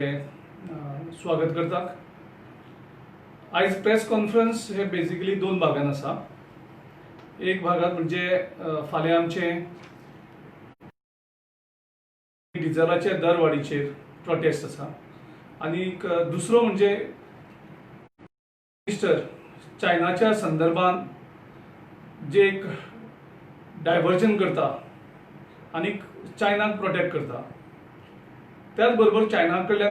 स्वागत करता। आज प्रेस कॉन्फरन्स हे बेसिकली दोन भागान आसा। एक भागात म्हणजे फाल्यां आमचे डिझेलाचे दर वाडीचेर प्रोटेस्ट आसा आणि दुसरो म्हणजे मिनिस्टर चायनाच्या संदर्भात जे एक डायव्हर्जन करता आणि चायनाक प्रोटेक्ट करता। त्याच बरोबर चायना कडल्यान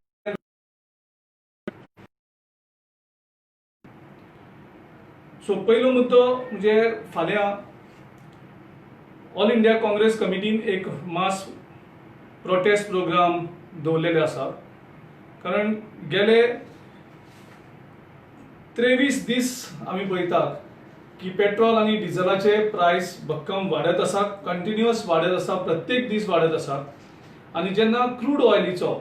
पयलो मुद्दो म्हणजे फाल्यां ऑल इंडिया काँग्रेस कमिटीन एक मास प्रोटेस्ट प्रोग्राम दवरलेले आसा। कारण गेले 23 दीस आमी पळयतात की पेट्रोल आणि डिझेलाचे प्राइस भक्कम वाडत आसा, कंटिन्युअस वाडत आसा, प्रत्येक दीस वाडत आसा। आणि जेन्ना क्रूड ऑयलीचो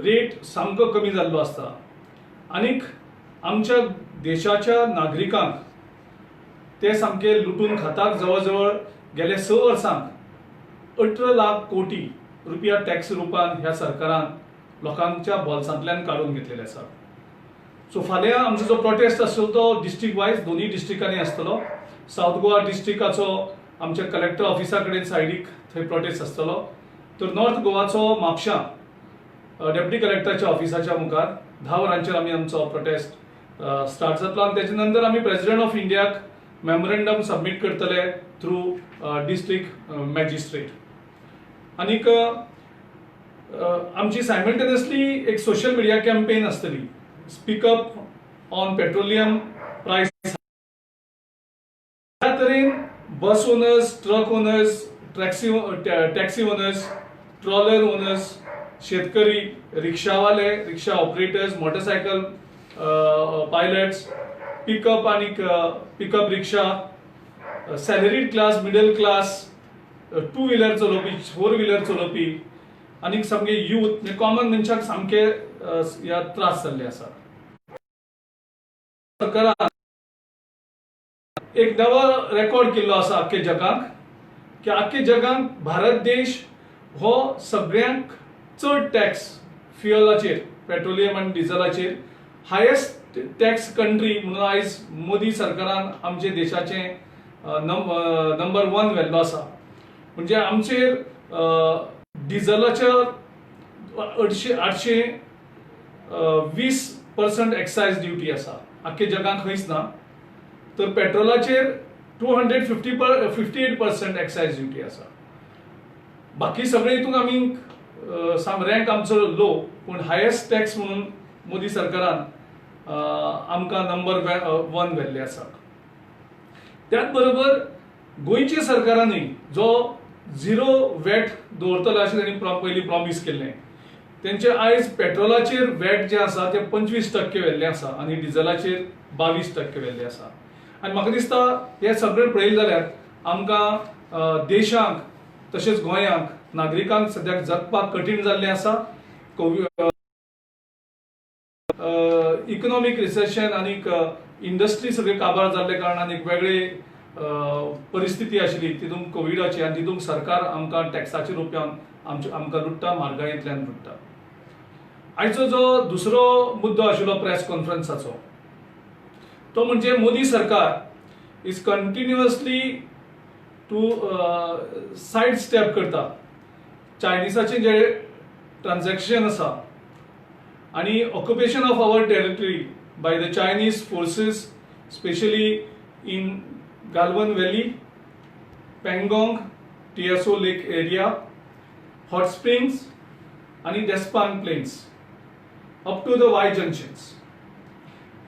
रेट सामको कमी जाल्लो आसता आनीक आमच्या देशाच्या नागरिकांक ते सामके लुटून खातात। जवळ जवळ गेले 6 वर्सांक 18 लाख कोटी रुपया टॅक्स रुपान ह्या सरकारान लोकांच्या बोल्सांतल्यान काढून घेतलेले आसा। फाल्यां आमचो जो प्रोटेस्ट आसतलो तो डिस्ट्रिक्ट वायज दोन्ही डिस्ट्रिक्टांनी आसतलो। साउथ गोवा डिस्ट्रिक्टाचो आमच्या कलेक्टर ऑफिसा कडेन सायडीक थंय प्रोटेस्ट आसतलो। तर नॉर्थ गोवाचो म्हापशां डेप्युटी कलेक्टराच्या ऑफिसाच्या मुखार 10 वरांचेर आमी आमचो प्रोटेस्ट स्टार्ट जातलो आणि त्याच्या नंतर आमी प्रेसिडेंट ऑफ इंडियाक मेमोरेंडम सबमिट करतले थ्रू डिस्ट्रिक्ट मॅजिस्ट्रेट। आनीक आमची सायमल्टेनियसली एक सोशल मिडिया कॅम्पेन आसतली, speak up on petroleum price. त्या तरेन bus owners, truck owners, taxi owners, trawler owners, शेतकरी, रिक्षावाले, rickshaw operators, motorcycle pilots, pickup आणि pickup rickshaw, salaried class, middle class, 2 wheeler चलोवपी, 4 व्हीलर चलोवपी आणि सामके यूथ कॉमन मनशाक सामके ह्या त्रास जाल्ले आसा। सरकारान एक नवो रेकॉर्ड केल्लो आसा आख्खे जगाक की आख्खे जगाक भारत देश हो सगळ्यांक चड टॅक्स फ्युअलाचेर, पेट्रोलियम आणि डिझेलाचेर हायेस्ट टॅक्स कंट्री म्हणून आयज मोदी सरकारान आमचे देशाचे नंबर 1 व्हेल्लो आसा। म्हणजे आमचेर डिझेलाच्या 820% एक्सायज ड्युटी आसा, आख्खे जगाक खंयच ना। तर पेट्रोलाचेर 258% एक्सायज ड्युटी आसा। बाकी सगळे हितून आमी रँक आमचो लो, पण हायेस्ट टॅक्स म्हणून मोदी सरकारान आमकां नंबर 1 व्हेल्ले आसा। त्याच बरोबर गोयच्या सरकारानय जो झिरो वॅट दवरतलो अशें तांणी पयलीं प्रॉमिस केल्लें, तेंचे आयज पेट्रोलाचेर वॅट जे आसा ते 25% व्हेल्ले आसा आणि डिझेलाचेर 22% व्हेल्ले आसा। आणि म्हाका दिसता हे सगळें पळयलें जाल्यार आमकां देशाक तशेंच गोंयांक नागरिकांक सद्याक जगपाक कठीण जाल्लें आसा। इकॉनॉमिक रिसेशन आणि इंडस्ट्री सगळे काबार जाल्ले कारणान एक वेगळी परिस्थिती आशिल्ली तितून कोविडाची, आणि तितून सरकार आमकां टॅक्साच्या रुपयान आमकां लुटता, म्हारगायेंतल्यान लुटता। आयचो जो दुसरो मुद्दो आशिल्लो प्रेस कॉन्फरन्साचो तो म्हणजे मोदी सरकार is continuously to side step करता चायनिसाचे जे ट्रान्झॅक्शन आसा आणि occupation of our territory by the Chinese forces, especially in Galwan valley, Pangong, TSO lake area, hot springs आणि Depsang plains up to the Y junctions.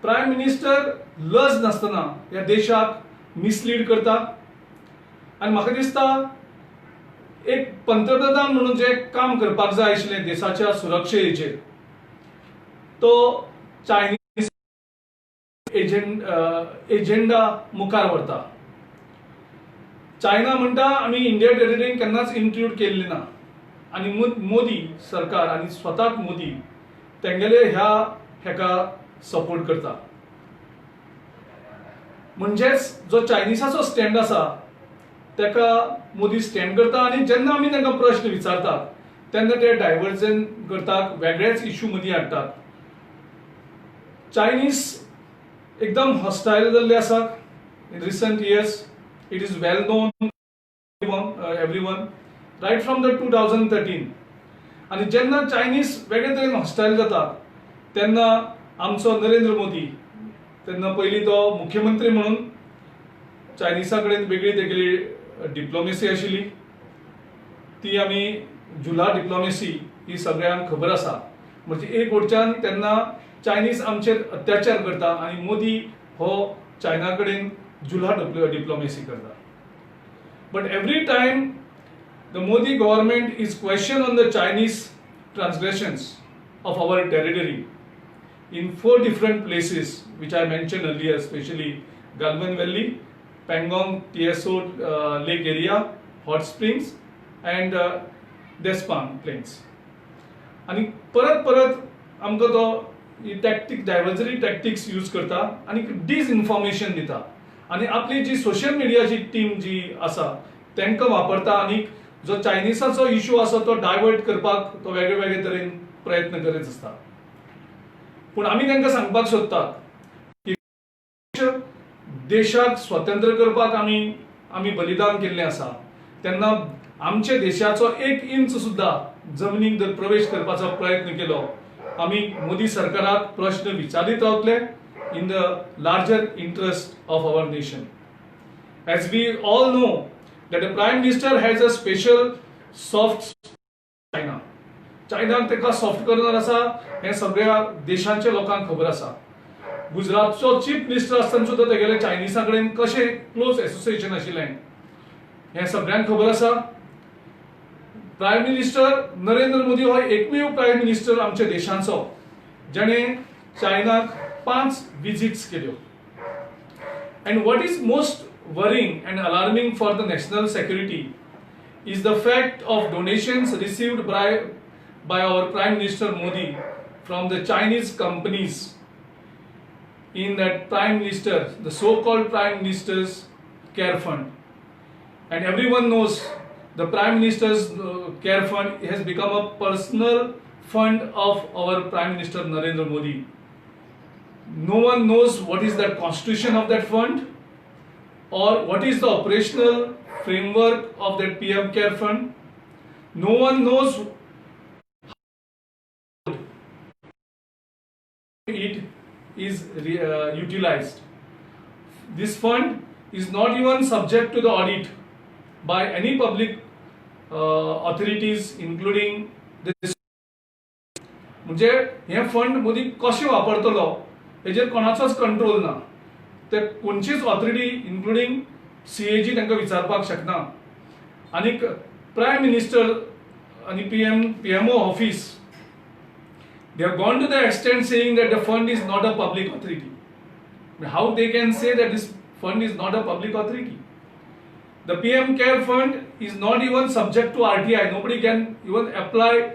Prime minister लज नासतना ह्या देशाक मिसलीड करता। आणि म्हाका दिसता एक पंतप्रधान म्हणून जे काम करपाक जाय आशिल्लें देशाच्या सुरक्षेचेर तो चायनीज एजेंडा मुखार व्हरता। चायना म्हणटा आमी इंडिया टेरिटरीन केन्नाच इन्क्लूड केल्ली ना, आणि मोदी सरकार आणि स्वताक मोदी तेंगेले हेका सपोर्ट करता। म्हणजेच जो चायनिसाचो स्टँड आसा तेका मोदी स्टँड करता। आणि जेन्ना आमी तांकां प्रश्न विचारतात तेन्ना ते डायवर्जन करतात, वेगळेच इश्यू मदीं हाडटात. चायनीज एकदम हॉस्टायल जाल्ले आसा in recent years. It is well known everyone right from the 2013. आनी जेन्ना चायनीज वेगळे तरेन हॉस्टायल जातात तेन्ना आमचो नरेंद्र मोदी, तेन्ना पयलीं तो मुख्यमंत्री म्हणून चायनीसा कडेन वेगळी तेगेली डिप्लोमेसी आशिल्ली. ती आमी झुला डिप्लोमेसी ही सगळ्यांक खबर आसा. म्हणजे एक वटच्यान तेन्ना चायनीज आमचेर अत्याचार करता आनी मोदी हो चायना कडेन झुला डिप्लोमेसी करता. But every time the Modi government is questioned on the Chinese transgressions of our territory in 4 different places which I mentioned earlier, especially Galwan Valley, Pangong TSO lake area, Hot Springs and Despang plains. आणि परत आमकां तो टॅक्टीक डायव्हर्जरी tactics use करता आणि disinformation दिता आणि आपली जी social मिडियाची team जी आसा तांकां वापरता आणि जो चायनीसाचो इश्यू आसा तो डायवर्ट करपाक तो वेगळे वेगळे तरेन प्रयत्न करीत आसता. पूण आमी तांकां सांगपाक सोदतात की देशाक स्वतंत्र करपाक आमी बलिदान केल्लें आसा. तेन्ना आमच्या देशाचो 1 इंच सुद्धा जमनीक जर प्रवेश करपाचो प्रयत्न केलो आमी मोदी सरकाराक प्रश्न विचारीत रावतले in the larger interest of our nation. As we all know that the Prime Minister has a special soft China. चायनाक तेका सॉफ्ट कॉर्नर आसा हे सगळ्या देशांच्या लोकांक खबर आसा. गुजरातचो चीफ मिनिस्टर आसतना सुद्धा तेगेले चायनीसा कडेन कशें क्लोज एसोसिएशन आशिल्लें हे सगळ्यांक खबर आसा. प्रायम मिनिस्टर नरेंद्र मोदी हो एकमेव प्रायम मिनिस्टर आमच्या देशाचो जेणे चायनाक 5 विजिट्स केल्यो. And what is most worrying and alarming for the national security is the fact of donations received by our Prime Minister Modi from the Chinese companies in that Prime Minister, the so-called Prime Minister's Care Fund. And everyone knows the Prime Minister's Care Fund has become a personal fund of our Prime Minister Narendra Modi. No one knows what is the constitution of that fund or what is the operational framework of that PM Care Fund. No one knows how it is utilized. This fund is not even subject to the audit by any public authorities including this. म्हणजे हे fund Modi कशें वापरतलो हेजेर कोणाचोच control ना. ते कोणचीच authority including CAG तांकां विचारपाक शकना. आनी प्रायम मिनिस्टर आनी PMO office they have gone to the extent saying that the fund is not a public authority. How they can say that this fund is not a public authority? The PM Care Fund is not even subject to RTI. Nobody can even apply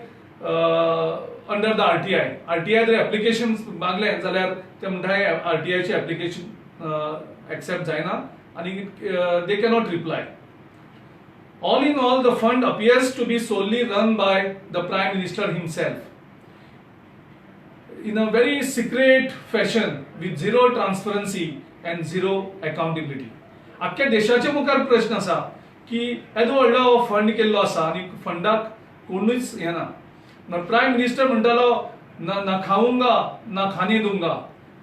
under the RTI. RTI जर applications मागले जाल्यार ते म्हणटा RTI चे application accept जायना आणि they cannot reply. All in all, the fund appears to be solely run by the Prime Minister himself in a very secret fashion with zero transparency and zero accountability. आख्या देशाचे मुखार प्रश्न आसा की येदो व्हडलो फंड केल्लो आसा आनी फंडाक कोणूच हे ना. प्रायम मिनिस्टर म्हणटालो ना खाऊंगा ना खाने दूंगा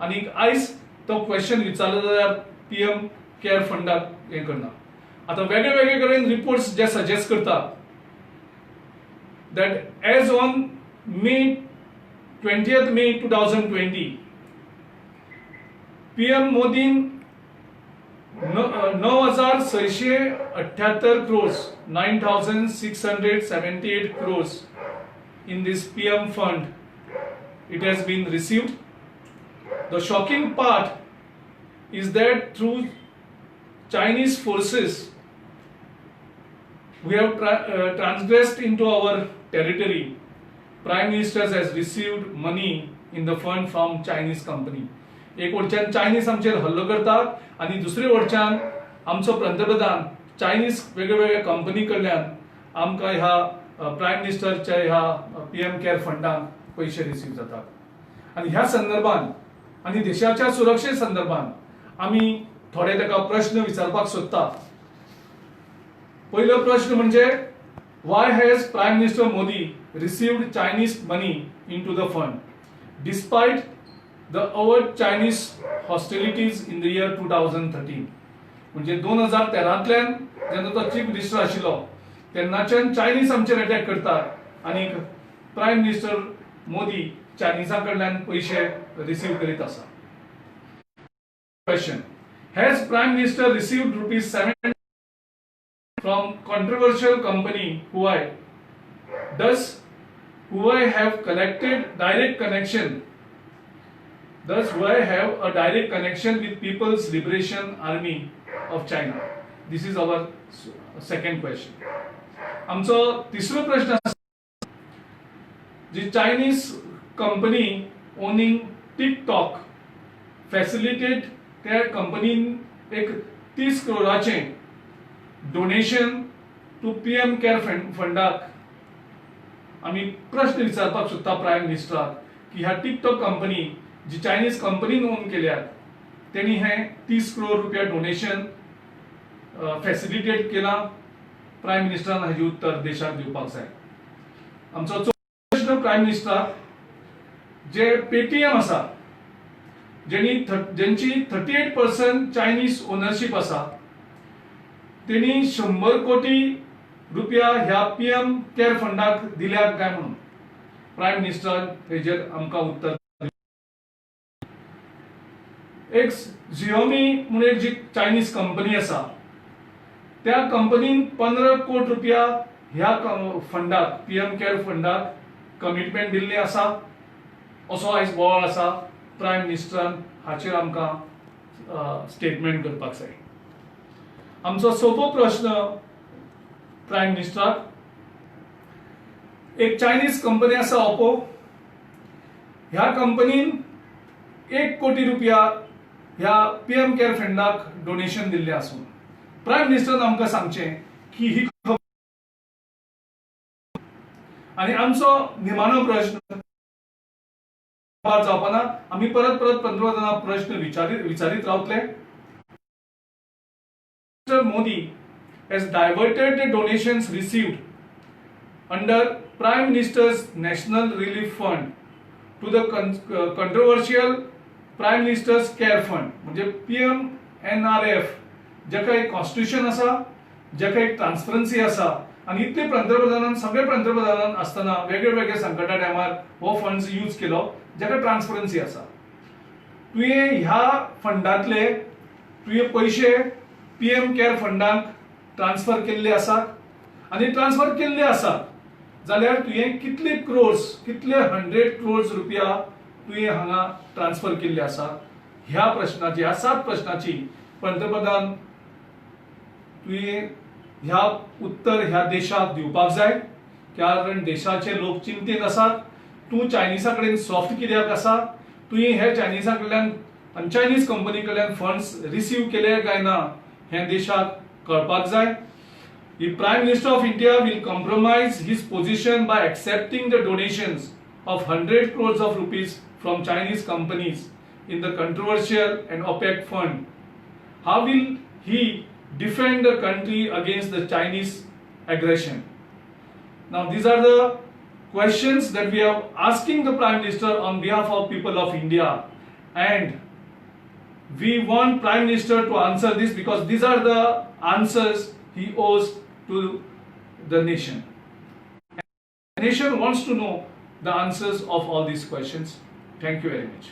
आनी आयज तो क्वेश्चन विचारलो जाल्यार PM केअर फंडाक हे करना. आता वेगळे वेगळे कडेन रिपोर्ट्स जे सजेस्ट करतात that as on May 20th May 2020 PM मोदीन 9,678 crores 9,678 crores in this PM fund it has been received. The shocking part is that through Chinese forces we have transgressed into our territory. Prime Minister has received money in the fund from Chinese company. एक वटच्यान Chinese आमचेर हल्लो करतात आणि दुसरे वटच्यान आमचो पंतप्रधान Chinese वेगळे वेगळे कंपनी कडल्यान आमकां ह्या प्रायम मिनिस्टरच्या ह्या PM केअर फंडाक पैसे रिसीव जातात आणि ह्या संदर्भात आणि देशाच्या सुरक्षे संदर्भात आम्ही थोडे ताका प्रश्न विचारपाक सोदता. पहिलो प्रश्न म्हणजे why has prime minister Modi received Chinese money into the fund despite the overt Chinese hostilities in the year 2013. म्हणजे 2013तल्यान जेन्ना तो चीफ मिनिस्टर आशिल्लो तेन्नाच्यान चायनीज आमचेर अटॅक करतात आणि प्रायम मिनिस्टर मोदी चायनीजा कडल्यान पैसे रिसीव करीत आसा. Question has prime minister received ₹7 from controversial company Huawei? Does Huawei have collected direct connection? Does Huawei have a direct connection with People's Liberation Army of China? This is our second question. आमचो तिसरो प्रश्न आसा जी Chinese company owning TikTok facilitate त्या कंपनीन एक 30 करोडाचे donation to PM care फंडाक आम्ही प्रश्न विचारपाक सोदता प्रायम मिनिस्टराक की ह्या टिकटॉक कंपनी जी चायनीज कंपनीन ओन केल्यात त्यांनी हे 30 करोड रुपया डोनेशन फॅसिलिटेट केला. प्रायम मिनिस्टरान हाजे उत्तर देशाक दिवपाक जाय. आमचो चवथो प्रश्न प्रायम मिनिस्टराक जे पेटीएम आसा ज्यांची 38% चायनीज ओनरशिप आसा त्यांनी 100 कोटी रुपया ह्या PM केअर फंडाक दिल्यात काय म्हणून प्रायम मिनिस्टर हेजेर आमकां उत्तर. एक Xiaomi म्हणून एक जी चायनीज कंपनी आसा त्या कंपनीन 15 कोटी रुपया ह्या फंडाक PM केअर फंडाक कमिटमेंट दिल्ली आसा असो आयज बोवाळ आसा. प्रायम मिनिस्टरान हाचेर आमकां स्टेटमेंट करपाक जाय. आमचो सोपो प्रश्न प्रायम मिनिस्टराक एक चायनीज कंपनी आसा ओप्पो ह्या कंपनीन 1 कोटी रुपया ह्या PM केअर फंडाक डोनेशन दिल्ले आसून प्रायम मिनिस्टरान आमकां सांगचें की ही आणि आमचो निमाणो प्रश्न जावपाना आम्ही परत पंतप्रधानाक प्रश्न विचारीत रावतले. Mr. Modi has diverted the donations received under Prime Minister's National Relief Fund to the controversial Prime Minister's Care Fund. म्हणजे PMNRF जेका एक कॉन्स्टिट्यूशन आसा जेका एक ट्रान्सपरन्सी आसा आणि इतले पंतप्रधानान सगळे पंतप्रधानान असताना वेगळे संकटा टायमार हो फंड्स यूज केलो जेका ट्रान्सपरन्सी आसा. तुवें ह्या फंडातले तुवें पैसे PM केअर फंडाक ट्रान्सफर केल्ले आसात आणि ट्रान्सफर केल्ले आसात जाल्यार तुवें कितले 100 करोड रुपया तुवें हांगा ट्रान्सफर केल्ले आसात. ह्या प्रश्नाची ह्या 7 प्रश्नाची पंतप्रधान तुवें ह्या उत्तर ह्या देशाक दिवपाक जाय कारण देशाचे लोक चिंतेत आसात. तू चायनीजा कडेन सॉफ्ट कित्याक आसा तुवें हे चायनीजा कडल्यान आनी चायनीज कंपनी कडल्यान फंड्स रिसीव केले काय ना हे देशाक कळपाक जाय. The Prime Minister of India will compromise his position by accepting the donations of 100 crores of rupees from Chinese companies in the controversial and opaque fund. How will he defend the country against the Chinese aggression? Now these are the questions that we are asking the Prime Minister on behalf of people of India, and we want Prime Minister to answer this because these are the answers he owes to the nation. The nation wants to know the answers of all these questions. Thank you very much.